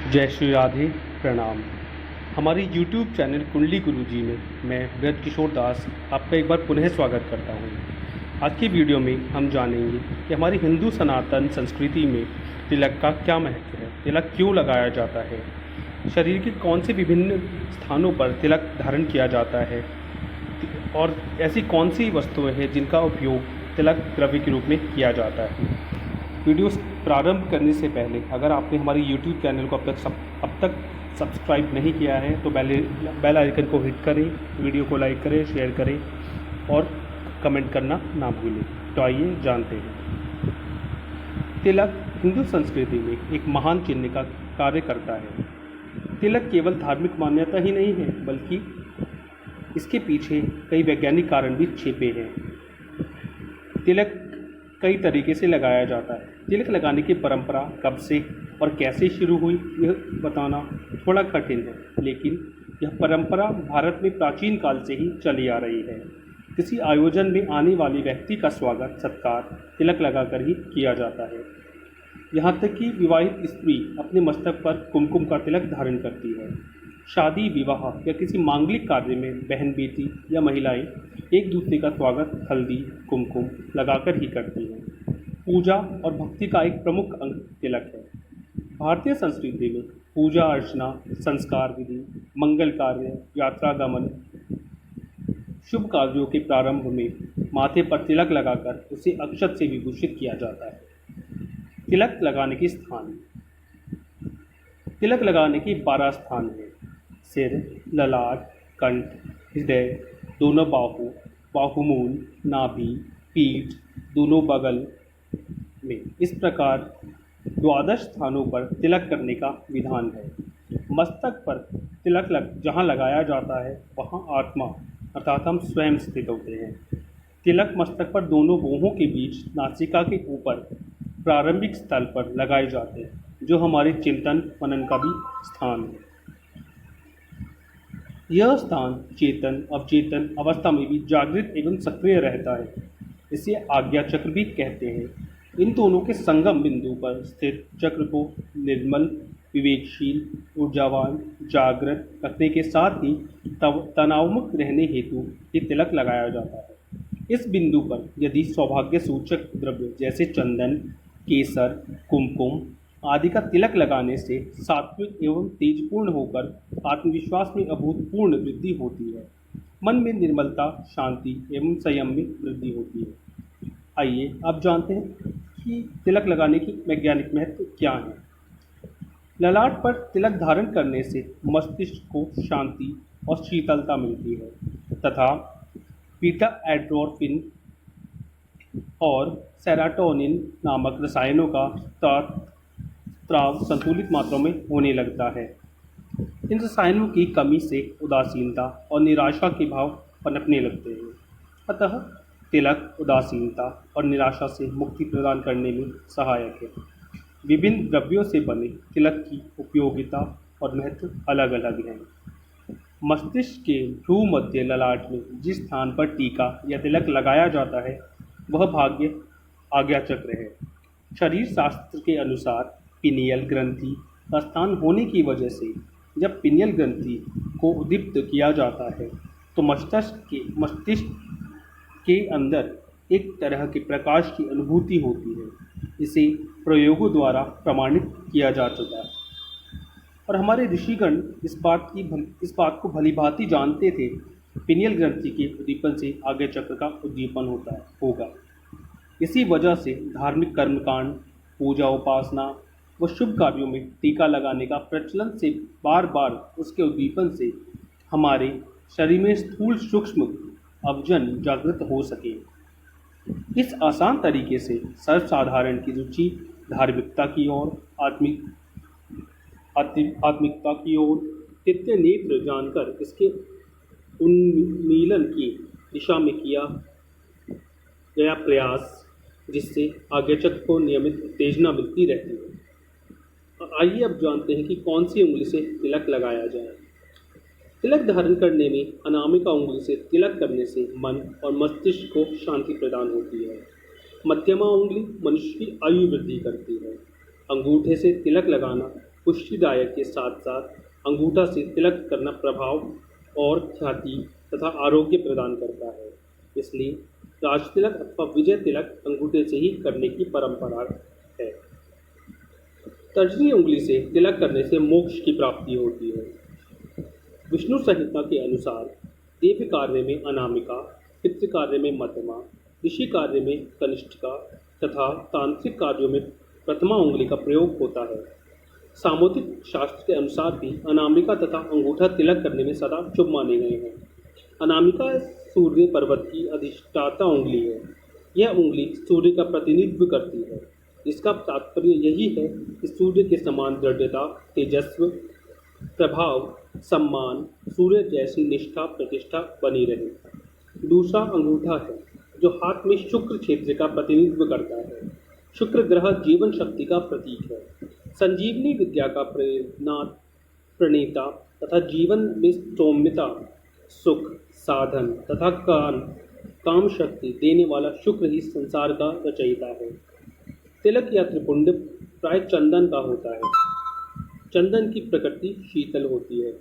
जय श्री राधे। प्रणाम। हमारे YouTube चैनल कुंडली गुरुजी में मैं ब्रज किशोर दास आपका एक बार पुनः स्वागत करता हूँ। आज की वीडियो में हम जानेंगे कि हमारी हिंदू सनातन संस्कृति में तिलक का क्या महत्व है, तिलक क्यों लगाया जाता है, शरीर के कौन से विभिन्न स्थानों पर तिलक धारण किया जाता है और ऐसी कौन सी वस्तुएं हैं जिनका उपयोग तिलक द्रव्य के रूप में किया जाता है। वीडियो प्रारंभ करने से पहले अगर आपने हमारे YouTube चैनल को अब तक सब्सक्राइब नहीं किया है तो बेल आइकन को हिट करें, वीडियो को लाइक करें, शेयर करें और कमेंट करना ना भूलें। तो आइए जानते हैं। तिलक हिंदू संस्कृति में एक महान चिन्ह का कार्य करता है। तिलक केवल धार्मिक मान्यता ही नहीं है बल्कि इसके पीछे कई वैज्ञानिक कारण भी छिपे हैं। तिलक कई तरीके से लगाया जाता है। तिलक लगाने की परंपरा कब से और कैसे शुरू हुई यह बताना थोड़ा कठिन है, लेकिन यह परंपरा भारत में प्राचीन काल से ही चली आ रही है। किसी आयोजन में आने वाले व्यक्ति का स्वागत सत्कार तिलक लगाकर ही किया जाता है। यहाँ तक कि विवाहित स्त्री अपने मस्तक पर कुमकुम का तिलक धारण करती है। शादी, विवाह या किसी मांगलिक कार्य में बहन, बेटी या महिलाएं एक दूसरे का स्वागत हल्दी, कुमकुम लगाकर ही करती हैं। पूजा और भक्ति का एक प्रमुख अंग तिलक है। भारतीय संस्कृति में पूजा अर्चना, संस्कार विधि, मंगल कार्य, यात्रागमन, शुभ कार्यों के प्रारंभ में माथे पर तिलक लगाकर उसे अक्षत से विभूषित किया जाता है। तिलक लगाने के स्थान। तिलक लगाने के 12 स्थान हैं। सिर, ललाट, कंठ, हृदय, दोनों बाहु, बाहुमूल, नाभि, पीठ, दोनों बगल में। इस प्रकार 12 स्थानों पर तिलक करने का विधान है। मस्तक पर तिलक जहाँ लगाया जाता है वहाँ आत्मा अर्थात हम स्वयं स्थित होते हैं। तिलक मस्तक पर दोनों भौहों के बीच नासिका के ऊपर प्रारंभिक स्थल पर लगाए जाते हैं, जो हमारे चिंतन मनन का भी स्थान है। यह स्थान चेतन अवचेतन अवस्था में भी जागृत एवं सक्रिय रहता है। इसे आज्ञा चक्र भी कहते हैं। इन दोनों के संगम बिंदु पर स्थित चक्र को निर्मल, विवेकशील, ऊर्जावान, जागृत रखने के साथ ही तनावमुक्त रहने हेतु ये तिलक लगाया जाता है। इस बिंदु पर यदि सौभाग्य सूचक द्रव्य जैसे चंदन, केसर, कुमकुम आदि का तिलक लगाने से सात्विक एवं तेजपूर्ण होकर आत्मविश्वास में अभूतपूर्ण वृद्धि होती है। मन में निर्मलता, शांति एवं संयम में वृद्धि होती है। आइए अब जानते हैं कि तिलक लगाने की वैज्ञानिक महत्व क्या है। ललाट पर तिलक धारण करने से मस्तिष्क को शांति और शीतलता मिलती है तथा बीटा एंडोर्फिन और सेरोटोनिन नामक रसायनों का स्राव संतुलित मात्रा में होने लगता है। इन रसायनों की कमी से उदासीनता और निराशा के भाव पनपने लगते हैं। अतः तिलक उदासीनता और निराशा से मुक्ति प्रदान करने में सहायक है। विभिन्न द्रव्यों से बने तिलक की उपयोगिता और महत्व अलग अलग हैं। मस्तिष्क के भ्रूमध्य ललाट में जिस स्थान पर टीका या तिलक लगाया जाता है वह भाग्य आज्ञा चक्र है। शरीर शास्त्र के अनुसार पिनियल ग्रंथि का स्थान होने की वजह से जब पिनियल ग्रंथि को उद्दीप्त किया जाता है तो मस्तिष्क के अंदर एक तरह के प्रकाश की अनुभूति होती है। इसे प्रयोगों द्वारा प्रमाणित किया जा चुका है और हमारे ऋषिगण इस बात को भलीभांति जानते थे। पिनियल ग्रंथि के उद्दीपन से आज्ञा चक्र का उद्दीपन होगा। इसी वजह से धार्मिक कर्मकांड, पूजा उपासना व शुभ कार्यों में टीका लगाने का प्रचलन से बार बार उसके उद्दीपन से हमारे शरीर में स्थूल सूक्ष्म अवजन जागृत हो सके। इस आसान तरीके से सर्वसाधारण की रुचि धार्मिकता की ओर, आत्मिकता की ओर, तृतीय नेत्र जानकर इसके उन्मीलन की दिशा में किया गया प्रयास, जिससे आज्ञा चक्र को नियमित उत्तेजना मिलती रहती है। आइए अब जानते हैं कि कौन सी उंगली से तिलक लगाया जाए। तिलक धारण करने में अनामिका उंगली से तिलक करने से मन और मस्तिष्क को शांति प्रदान होती है। मध्यमा उंगली मनुष्य की आयु वृद्धि करती है। अंगूठे से तिलक लगाना पुष्टिदायक के साथ साथ अंगूठा से तिलक करना प्रभाव और ख्याति तथा आरोग्य प्रदान करता है। इसलिए राजतिलक अथवा विजय तिलक अंगूठे से ही करने की परंपरा है। तर्जनी उंगली से तिलक करने से मोक्ष की प्राप्ति होती है। विष्णु संहिता के अनुसार देव कार्य में अनामिका, पितृ कार्य में मध्यमा, ऋषि कार्य में कनिष्ठिका तथा तांत्रिक कार्यों में प्रथमा उंगली का प्रयोग होता है। सामुद्रिक शास्त्र के अनुसार भी अनामिका तथा अंगूठा तिलक करने में सदा शुभ माने गए हैं। अनामिका सूर्य पर्वत की अधिष्ठाता उंगली है। यह उंगली सूर्य का प्रतिनिधित्व करती है। इसका तात्पर्य यही है कि सूर्य के समान दृढ़ता, तेजस्व, प्रभाव, सम्मान, सूर्य जैसी निष्ठा प्रतिष्ठा बनी रहे। दूसरा अंगूठा है जो हाथ में शुक्र क्षेत्र का प्रतिनिधित्व करता है। शुक्र ग्रह जीवन शक्ति का प्रतीक है, संजीवनी विद्या का प्रणेता तथा जीवन में सौम्यता, सुख, साधन तथा काम शक्ति देने वाला शुक्र ही संसार का रचयिता है। तिलक या त्रिपुंड प्राय चंदन का होता है। चंदन की प्रकृति शीतल होती है।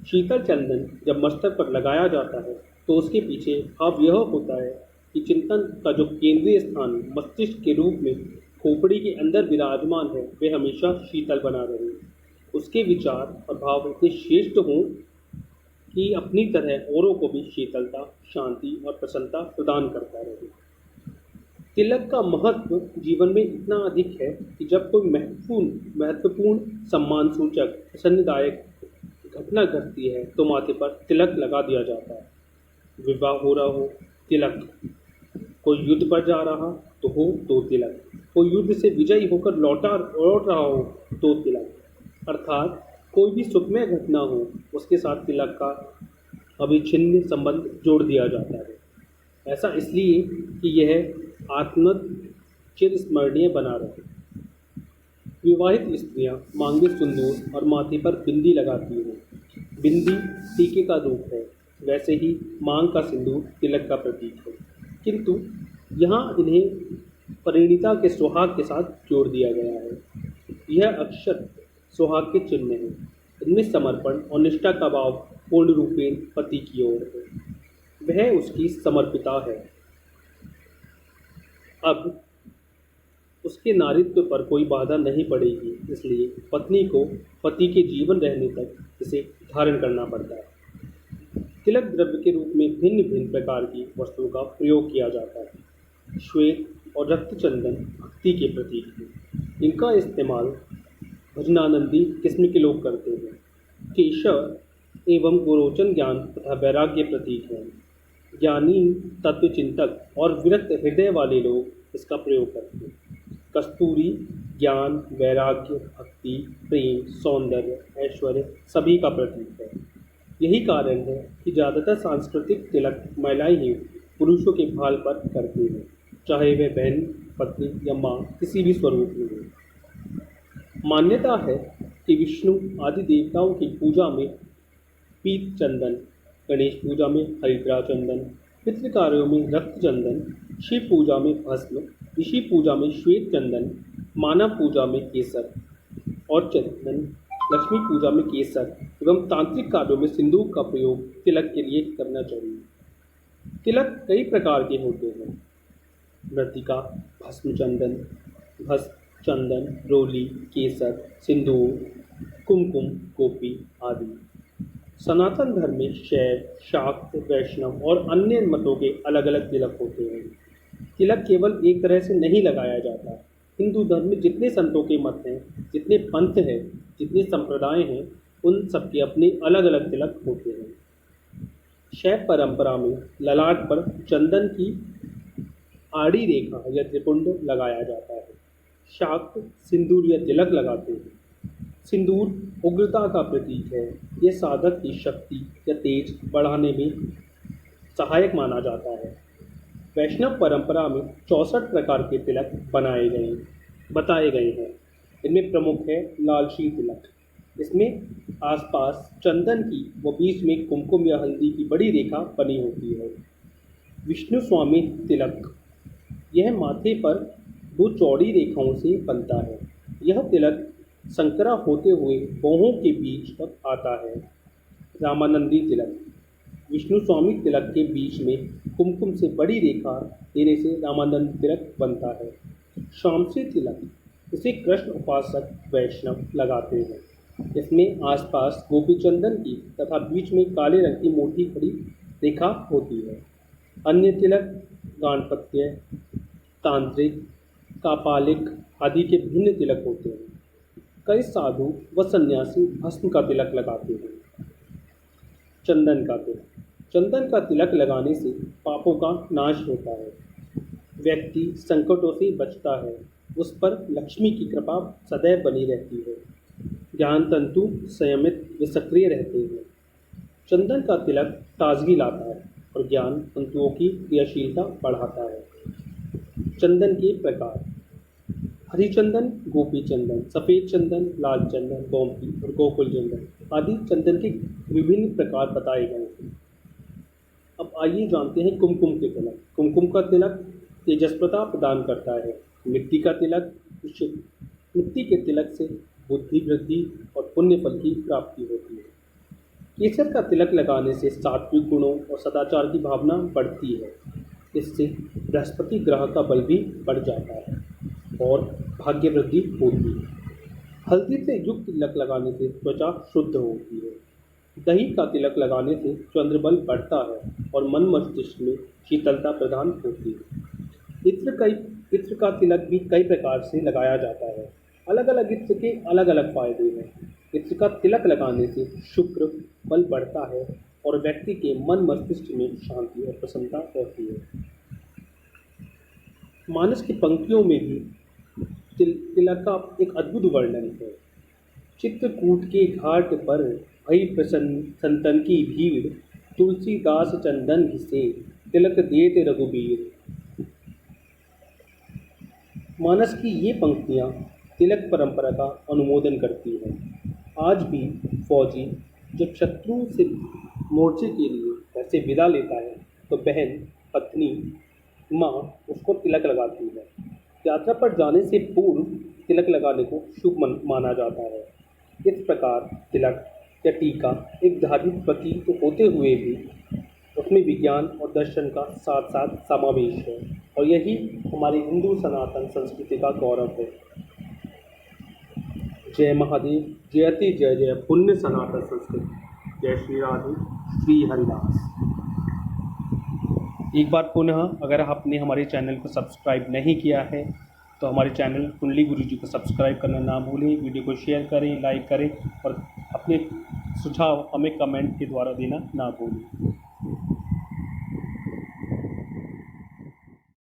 शीतल चंदन जब मस्तक पर लगाया जाता है तो उसके पीछे भाव यह होता है कि चिंतन का जो केंद्रीय स्थान मस्तिष्क के रूप में खोपड़ी के अंदर विराजमान है वह हमेशा शीतल बना रहे। उसके विचार और भाव इतने श्रेष्ठ हों कि अपनी तरह औरों को भी शीतलता, शांति और प्रसन्नता प्रदान करता रहे। तिलक का महत्व जीवन में इतना अधिक है कि जब कोई महत्वपूर्ण सम्मान सूचक प्रसन्नदायक घटना घटती है तो माथे पर तिलक लगा दिया जाता है। विवाह हो रहा हो, तिलक। कोई युद्ध पर जा रहा तो तिलक। कोई युद्ध से विजयी होकर लौट रहा हो तो तिलक। अर्थात कोई भी सुखमय घटना हो उसके साथ तिलक का अविच्छिन्न संबंध जोड़ दिया जाता है। ऐसा इसलिए कि यह आत्मत चिरस्मरणीय बना रहे। विवाहित स्त्रियां मांग में सिंदूर और माथे पर बिंदी लगाती हैं। बिंदी टीके का रूप है, वैसे ही मांग का सिंदूर तिलक का प्रतीक है, किंतु यहाँ इन्हें परिणीता के सुहाग के साथ जोड़ दिया गया है। यह अक्षर सुहाग के चिन्ह है। इनमें समर्पण और निष्ठा का भाव पूर्ण रूपेण पति की ओर है। वह उसकी समर्पिता है। अब उसके नारित्व पर कोई बाधा नहीं पड़ेगी, इसलिए पत्नी को पति के जीवन रहने तक इसे धारण करना पड़ता है। तिलक द्रव्य के रूप में भिन्न भिन्न प्रकार की वस्तुओं का प्रयोग किया जाता है। श्वेत और रक्त चंदन भक्ति के प्रतीक हैं। इनका इस्तेमाल भजनानंदी किस्म के लोग करते हैं। केशव एवं गोरोचन ज्ञान तथा वैराग्य प्रतीक हैं। ज्ञानी, तत्वचिंतक और विरक्त हृदय वाले लोग इसका प्रयोग करते हैं। कस्तूरी ज्ञान, वैराग्य, भक्ति, प्रेम, सौंदर्य, ऐश्वर्य सभी का प्रतीक है। यही कारण है कि ज़्यादातर सांस्कृतिक तिलक महिलाएं ही पुरुषों के भाल पर करती हैं, चाहे वह बहन, पत्नी या माँ किसी भी स्वरूप में हो। मान्यता है कि विष्णु आदि देवताओं की पूजा में पीत चंदन, गणेश पूजा में हरिद्रा चंदन, पितृ कार्यों में रक्त चंदन, शिव पूजा में भस्म, ऋषि पूजा में श्वेत चंदन, मानव पूजा में केसर और चंदन, लक्ष्मी पूजा में केसर एवं तांत्रिक कार्यों में सिंदूर का प्रयोग तिलक के लिए करना चाहिए। तिलक कई प्रकार के होते हैं। मृतिका, भस्म चंदन, रोली, केसर, सिंदूर, कुमकुम, गोपी आदि। सनातन धर्म में शैव, शाक्त, वैष्णव और अन्य मतों के अलग अलग तिलक होते हैं। तिलक केवल एक तरह से नहीं लगाया जाता। हिंदू धर्म में जितने संतों के मत हैं, जितने पंथ हैं, जितने संप्रदाय हैं, उन सबके अपने अलग अलग तिलक होते हैं। शैव परंपरा में ललाट पर चंदन की आड़ी रेखा या त्रिपुंड लगाया जाता है। शाक्त सिंदूर या तिलक लगाते हैं। सिंदूर उग्रता का प्रतीक है। यह साधक की शक्ति या तेज बढ़ाने में सहायक माना जाता है। वैष्णव परंपरा में 64 प्रकार के तिलक बताए गए हैं। इनमें प्रमुख है लालशी तिलक। इसमें आसपास चंदन की व बीच में कुमकुम या हल्दी की बड़ी रेखा बनी होती है। विष्णु स्वामी तिलक, यह माथे पर 2 चौड़ी रेखाओं से बनता है। यह तिलक संकरा होते हुए बाहों के बीच तक आता है। रामानंदी तिलक। विष्णु स्वामी तिलक के बीच में कुमकुम से बड़ी रेखा देने से रामानंद तिलक बनता है। शामसी तिलक, इसे कृष्ण उपासक वैष्णव लगाते हैं। इसमें आसपास गोपीचंदन की तथा बीच में काले रंग की मोटी खड़ी रेखा होती है। अन्य तिलक गाणपत्य, तांत्रिक, कापालिक आदि के भिन्न तिलक होते हैं। कई साधु व सन्यासी भस्म का तिलक लगाते हैं। चंदन का तिलक। चंदन का तिलक लगाने से पापों का नाश होता है। व्यक्ति संकटों से बचता है। उस पर लक्ष्मी की कृपा सदैव बनी रहती है। ज्ञान तंतु संयमित व सक्रिय रहते हैं। चंदन का तिलक ताजगी लाता है और ज्ञान तंतुओं की क्रियाशीलता बढ़ाता है। चंदन के प्रकार। हरिचंदन, गोपी चंदन, सफ़ेद चंदन, लाल चंदन, गोमती और गोकुल चंदन आदि चंदन के विभिन्न प्रकार बताए गए हैं। अब आइए जानते हैं कुमकुम के तिलक। कुमकुम का तिलक तेजस्वता प्रदान करता है। मिट्टी का तिलक। मिट्टी के तिलक से बुद्धि वृद्धि और पुण्य फल की प्राप्ति होती है। केसर का तिलक लगाने से सात्विक गुणों और सदाचार की भावना बढ़ती है। इससे बृहस्पति ग्रह का बल भी बढ़ जाता है और भाग्य वृद्धि होती है। हल्दी से युक्त तिलक लगाने से त्वचा शुद्ध होती है। दही का तिलक लगाने से चंद्रबल बढ़ता है और मन मस्तिष्क में शीतलता प्रदान होती है। इत्र का तिलक भी कई प्रकार से लगाया जाता है। अलग अलग इत्र के अलग अलग फायदे हैं। इत्र का तिलक लगाने से शुक्र बल बढ़ता है और व्यक्ति के मन मस्तिष्क में शांति और प्रसन्नता रहती है। मानस की पंक्तियों में भी तिलक का एक अद्भुत वर्णन है। चित्रकूट के घाट पर भई प्रसन्न संतन की भीड़, तुलसीदास चंदन घिसे, तिलक देते रघुबीर। मानस की ये पंक्तियाँ तिलक परंपरा का अनुमोदन करती हैं। आज भी फौजी जब शत्रु से मोर्चे के लिए घर से विदा लेता है तो बहन, पत्नी, माँ उसको तिलक लगाती है। यात्रा पर जाने से पूर्व तिलक लगाने को शुभ माना जाता है। इस प्रकार तिलक या टीका एक धार्मिक प्रतीक तो होते हुए भी उसमें विज्ञान और दर्शन का साथ साथ समावेश है और यही हमारी हिंदू सनातन संस्कृति का गौरव है। जय महादेव, जयति जय जय पुण्य सनातन संस्कृति। जय श्री राधे, श्री हरिदास। एक बार पुनः अगर आपने हमारे चैनल को सब्सक्राइब नहीं किया है तो हमारे चैनल कुंडली गुरुजी को सब्सक्राइब करना ना भूलें। वीडियो को शेयर करें, लाइक करें और अपने सुझाव हमें कमेंट के द्वारा देना ना भूलें।